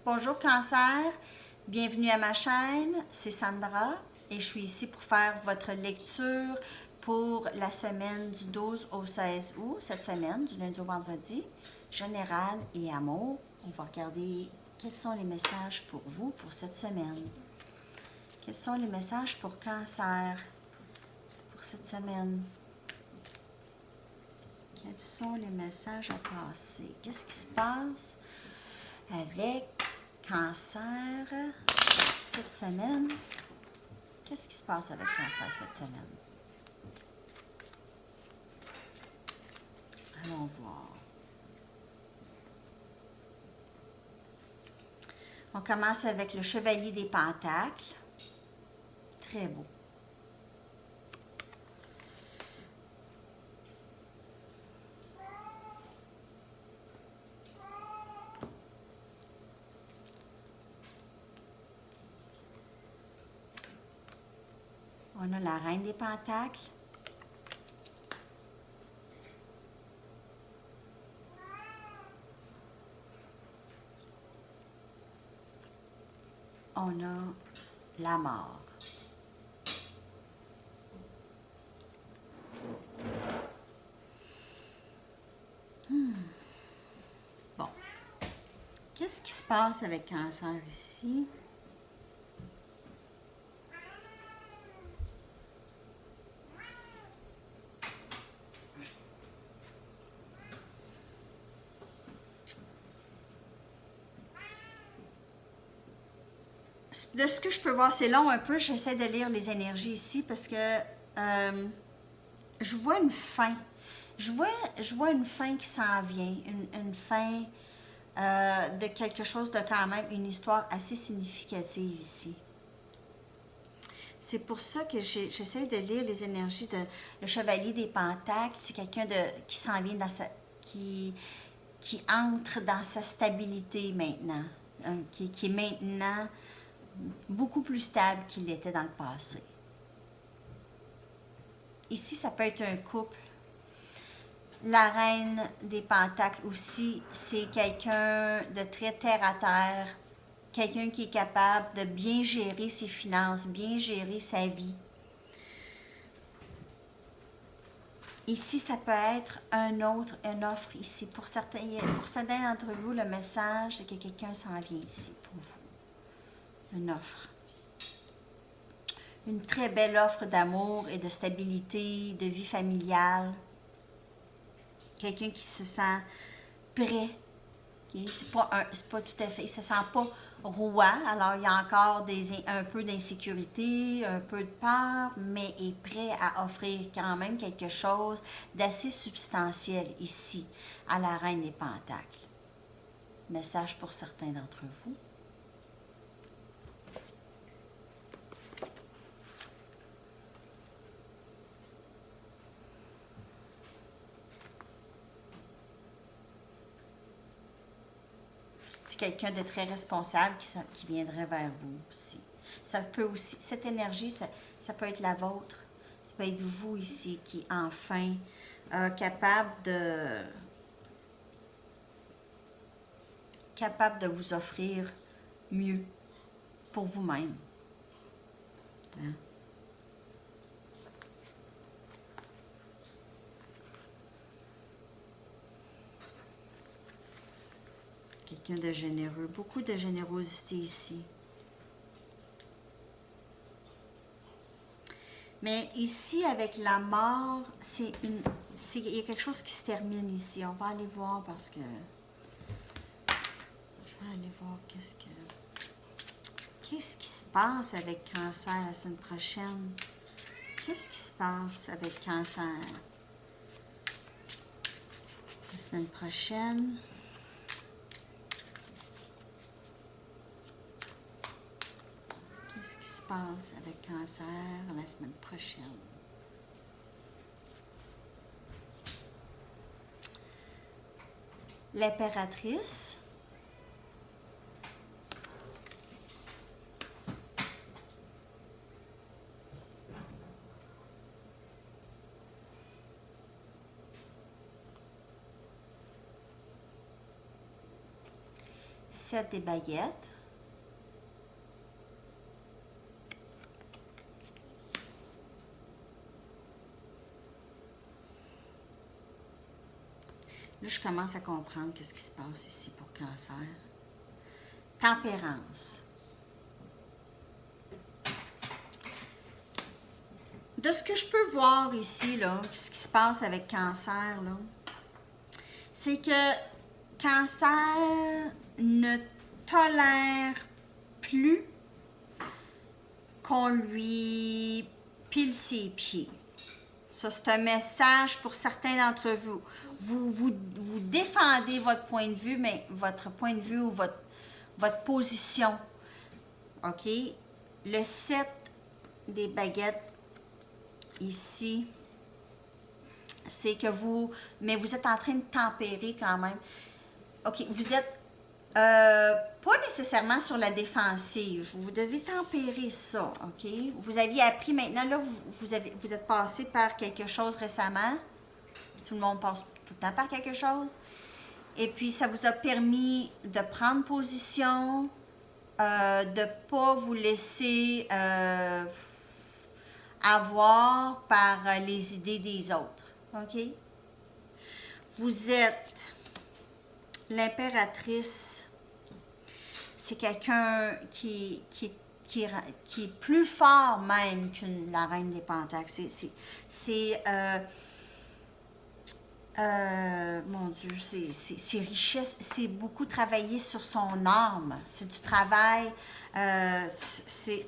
Bonjour Cancer, bienvenue à ma chaîne, c'est Sandra et je suis ici pour faire votre lecture pour la semaine du 12 au 16 août, cette semaine, du lundi au vendredi, général et amour. On va regarder quels sont les messages pour vous pour cette semaine. Quels sont les messages pour Cancer pour cette semaine? Quels sont les messages à passer? Qu'est-ce qui se passe avec Cancer cette semaine? Qu'est-ce qui se passe avec Cancer cette semaine? Allons voir. On commence avec le Chevalier des Pentacles. Très beau. On a la Reine des Pentacles. On a la Mort. Bon. Qu'est-ce qui se passe avec Cancer ici? De ce que je peux voir, c'est long un peu. J'essaie de lire les énergies ici parce que je vois une fin. Je vois une fin qui s'en vient. Une fin de quelque chose de quand même, une histoire assez significative ici. C'est pour ça que j'essaie de lire les énergies de le Chevalier des Pentacles. C'est quelqu'un qui s'en vient dans qui entre dans sa stabilité maintenant. Qui est maintenant beaucoup plus stable qu'il l'était dans le passé. Ici, ça peut être un couple. La Reine des Pentacles aussi, c'est quelqu'un de très terre-à-terre, quelqu'un qui est capable de bien gérer ses finances, bien gérer sa vie. Ici, ça peut être une offre ici. Pour certains d'entre vous, le message, c'est que quelqu'un s'en vient ici pour vous. Une offre. Une très belle offre d'amour et de stabilité, de vie familiale. Quelqu'un qui se sent prêt. C'est pas tout à fait, il se sent pas roi, alors il y a encore un peu d'insécurité, un peu de peur, mais est prêt à offrir quand même quelque chose d'assez substantiel ici, à la Reine des Pentacles. Message pour certains d'entre vous. C'est quelqu'un de très responsable qui viendrait vers vous aussi. Ça peut aussi, cette énergie, ça peut être la vôtre. Ça peut être vous ici qui, enfin, capable de vous offrir mieux pour vous-même. Hein? Quelqu'un de généreux, beaucoup de générosité ici. Mais ici, avec la mort, il y a quelque chose qui se termine ici. On va aller voir parce que... Je vais aller voir qu'est-ce qui se passe avec Cancer la semaine prochaine. Qu'est-ce qui se passe avec Cancer la semaine prochaine? Qu'est-ce qui se passe avec Cancer la semaine prochaine? L'Impératrice. 7 des baguettes. Là, je commence à comprendre qu'est-ce qui se passe ici pour Cancer. Tempérance. De ce que je peux voir ici, là, ce qui se passe avec Cancer, là, c'est que Cancer ne tolère plus qu'on lui pile ses pieds. Ça, c'est un message pour certains d'entre vous. Vous défendez votre point de vue, mais votre point de vue ou votre position. OK? Le 7 des baguettes, ici, c'est que mais vous êtes en train de tempérer quand même. OK, vous êtes pas nécessairement sur la défensive. Vous devez tempérer ça, OK? Vous aviez appris maintenant, là, vous êtes passé par quelque chose récemment. Tout le monde passe tout le temps par quelque chose. Et puis, ça vous a permis de prendre position, de ne pas vous laisser avoir par les idées des autres, OK? Vous êtes l'impératrice. C'est quelqu'un qui est plus fort même qu'une la reine des pentacles. Mon Dieu, c'est richesse, c'est beaucoup travailler sur son âme. C'est du travail, je vais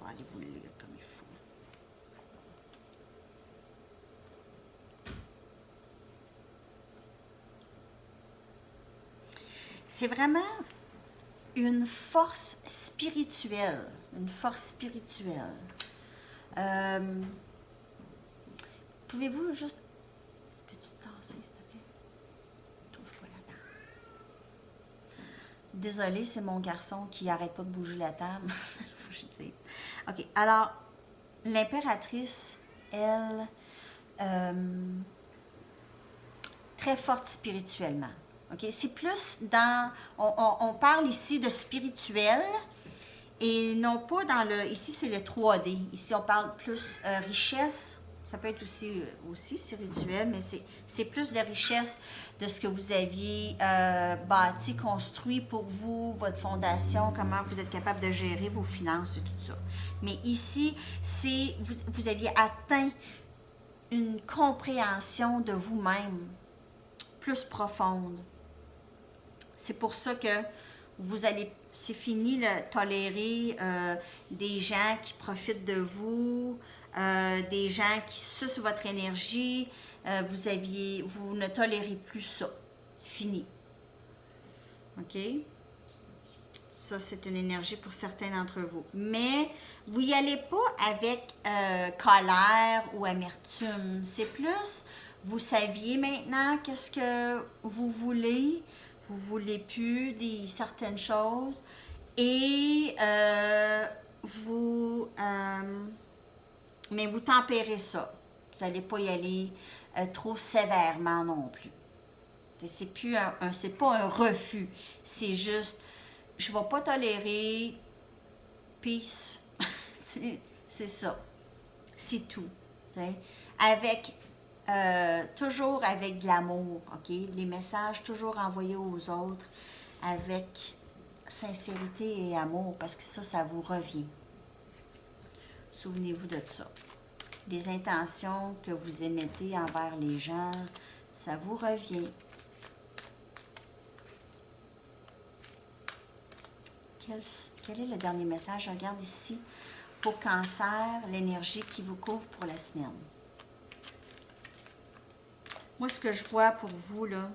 aller vous le lire comme il faut. C'est vraiment une force spirituelle. Une force spirituelle. Pouvez-vous juste... Peux-tu te tasser, s'il te plaît? Touche pas la table. Désolée, c'est mon garçon qui arrête pas de bouger la table. Faut que je dise. OK, alors, l'impératrice, elle, très forte spirituellement. OK? C'est plus dans... On parle ici de spirituel et non pas dans le... Ici, c'est le 3D. Ici, on parle plus richesse. Ça peut être aussi spirituel, mais c'est plus de richesse de ce que vous aviez bâti, construit pour vous, votre fondation, comment vous êtes capable de gérer vos finances et tout ça. Mais ici, vous aviez atteint une compréhension de vous-même plus profonde. C'est pour ça que c'est fini le tolérer des gens qui profitent de vous, des gens qui sucent votre énergie. Vous ne tolérez plus ça. C'est fini. OK? Ça, c'est une énergie pour certains d'entre vous. Mais vous n'y allez pas avec colère ou amertume. C'est plus, vous saviez maintenant qu'est-ce que vous voulez. Vous ne voulez plus certaines choses. Et mais vous tempérez ça. Vous n'allez pas y aller trop sévèrement non plus. C'est pas un refus. C'est juste, je ne vais pas tolérer. Peace. c'est ça. C'est tout. T'sais. Toujours avec de l'amour, OK? Les messages toujours envoyés aux autres avec sincérité et amour, parce que ça vous revient. Souvenez-vous de ça. Les intentions que vous émettez envers les gens, ça vous revient. Quel est le dernier message? Je regarde ici. Pour Cancer, l'énergie qui vous couvre pour la semaine. Moi, ce que je vois pour vous, là,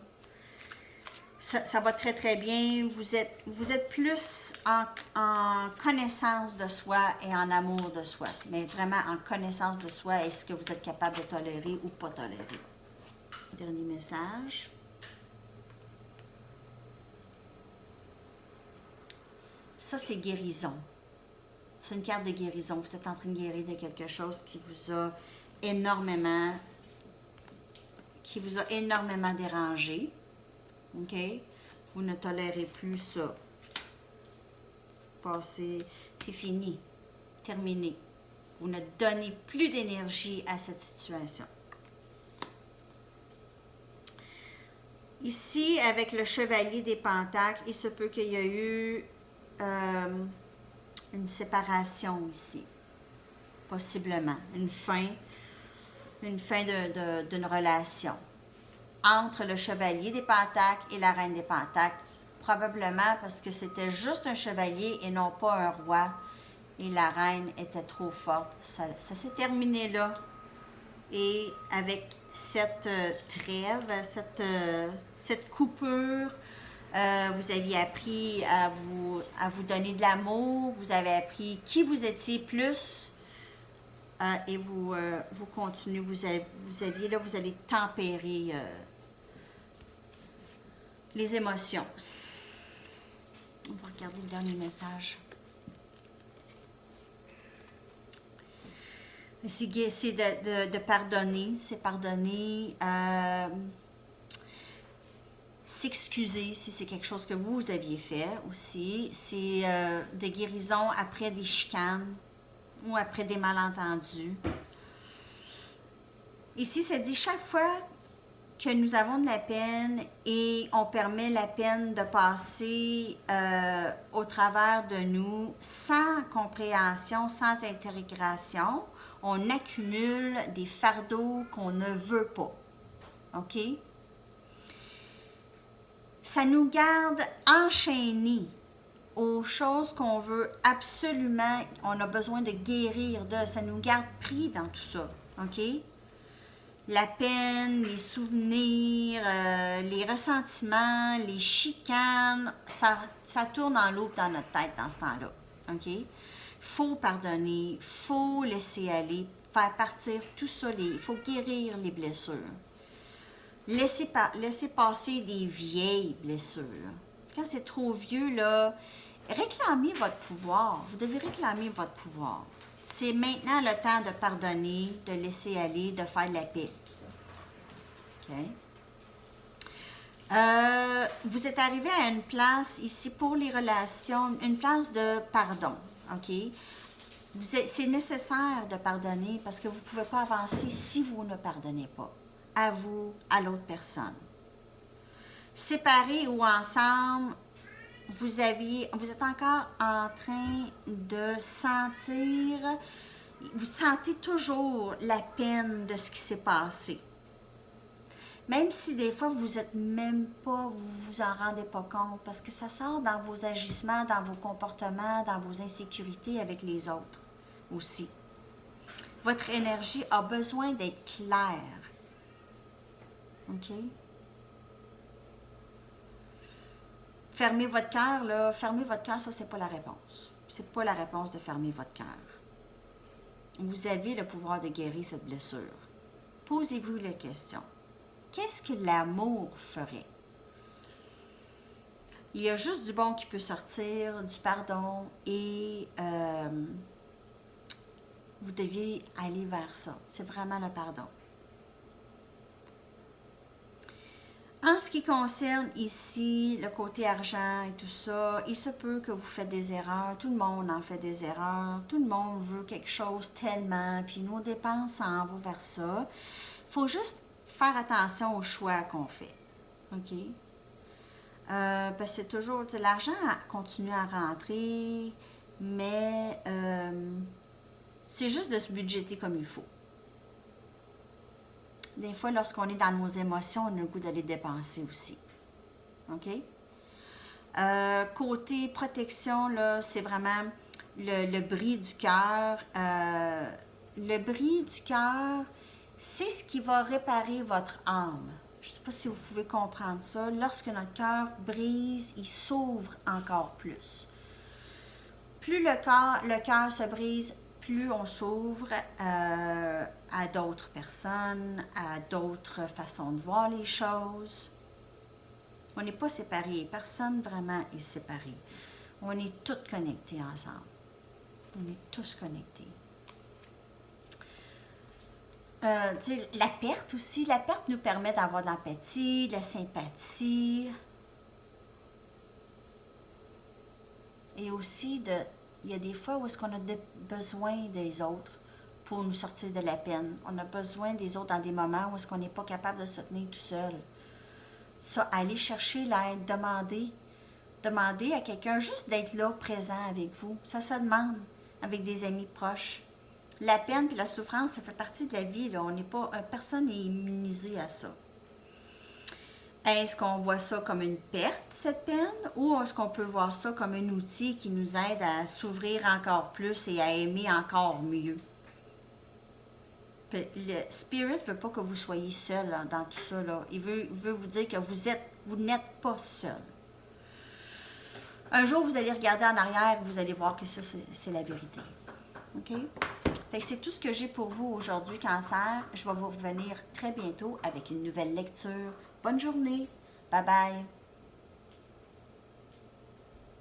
ça va très, très bien. Vous êtes plus en connaissance de soi et en amour de soi. Mais vraiment en connaissance de soi, est-ce que vous êtes capable de tolérer ou pas tolérer? Dernier message. Ça, c'est guérison. C'est une carte de guérison. Vous êtes en train de guérir de quelque chose qui vous a énormément qui vous a énormément dérangé. OK? Vous ne tolérez plus ça. Passez, c'est fini. Terminé. Vous ne donnez plus d'énergie à cette situation. Ici, avec le chevalier des pentacles, il se peut qu'il y ait eu une séparation ici. Possiblement. Une fin d'une relation. Entre le chevalier des pentacles et la reine des pentacles. Probablement parce que c'était juste un chevalier et non pas un roi. Et la reine était trop forte. Ça s'est terminé là. Et avec cette trêve, cette coupure, vous aviez appris à vous donner de l'amour, vous avez appris qui vous étiez plus, et vous continuez, vous allez tempérer les émotions. On va regarder le dernier message. C'est de pardonner, c'est pardonner, s'excuser si c'est quelque chose que vous aviez fait aussi. C'est de guérison après des chicanes ou après des malentendus. Ici, ça dit chaque fois que nous avons de la peine et on permet la peine de passer au travers de nous sans compréhension, sans intégration, on accumule des fardeaux qu'on ne veut pas. OK? Ça nous garde enchaînés aux choses qu'on veut absolument, on a besoin de guérir de. Ça nous garde pris dans tout ça. OK? La peine, les souvenirs, les ressentiments, les chicanes, ça tourne en loupe dans notre tête dans ce temps-là. OK? Faut pardonner, faut laisser aller, faire partir tout ça, il faut guérir les blessures. Laissez passer des vieilles blessures. Quand c'est trop vieux, là, réclamez votre pouvoir. Vous devez réclamer votre pouvoir. C'est maintenant le temps de pardonner, de laisser aller, de faire de la paix. OK? Vous êtes arrivé à une place ici pour les relations, une place de pardon. OK? C'est nécessaire de pardonner parce que vous ne pouvez pas avancer si vous ne pardonnez pas. À vous, à l'autre personne. Séparés ou ensemble, vous êtes encore en train de sentir, vous sentez toujours la peine de ce qui s'est passé. Même si des fois vous êtes même pas, vous vous en rendez pas compte, parce que ça sort dans vos agissements, dans vos comportements, dans vos insécurités avec les autres aussi. Votre énergie a besoin d'être claire. OK? Fermez votre cœur, là. Fermez votre cœur, ça, c'est pas la réponse. C'est pas la réponse de fermer votre cœur. Vous avez le pouvoir de guérir cette blessure. Posez-vous la question. Qu'est-ce que l'amour ferait? Il y a juste du bon qui peut sortir, du pardon, et vous deviez aller vers ça. C'est vraiment le pardon. En ce qui concerne ici le côté argent et tout ça, il se peut que vous faites des erreurs. Tout le monde en fait des erreurs. Tout le monde veut quelque chose tellement, puis nos dépenses s'en vont vers ça. Il faut juste faire attention aux choix qu'on fait. OK? Parce que c'est toujours, l'argent continue à rentrer, mais c'est juste de se budgéter comme il faut. Des fois, lorsqu'on est dans nos émotions, on a le goût d'aller dépenser aussi. OK? Côté protection, là, c'est vraiment le bris du cœur. Le bris du cœur, c'est ce qui va réparer votre âme. Je ne sais pas si vous pouvez comprendre ça. Lorsque notre cœur brise, il s'ouvre encore plus. Plus le cœur se brise, plus on s'ouvre à d'autres personnes, à d'autres façons de voir les choses. On n'est pas séparés. Personne vraiment est séparé. On est tous connectés ensemble. On est tous connectés. Tu sais, la perte aussi. La perte nous permet d'avoir de l'empathie, de la sympathie. Et aussi, il y a des fois où est-ce qu'on a besoin des autres pour nous sortir de la peine. On a besoin des autres dans des moments où est-ce qu'on n'est pas capable de se tenir tout seul. Ça, aller chercher l'aide, demander à quelqu'un juste d'être là, présent avec vous. Ça se demande avec des amis proches. La peine et la souffrance, ça fait partie de la vie. Là. On n'est pas, personne n'est immunisé à ça. Est-ce qu'on voit ça comme une perte, cette peine, ou est-ce qu'on peut voir ça comme un outil qui nous aide à s'ouvrir encore plus et à aimer encore mieux? Le Spirit ne veut pas que vous soyez seul là, dans tout ça. Là. Il veut vous dire que vous n'êtes pas seul. Un jour, vous allez regarder en arrière et vous allez voir que ça, c'est la vérité. OK? Fait que c'est tout ce que j'ai pour vous aujourd'hui, Cancer. Je vais vous revenir très bientôt avec une nouvelle lecture. Bonne journée. Bye bye.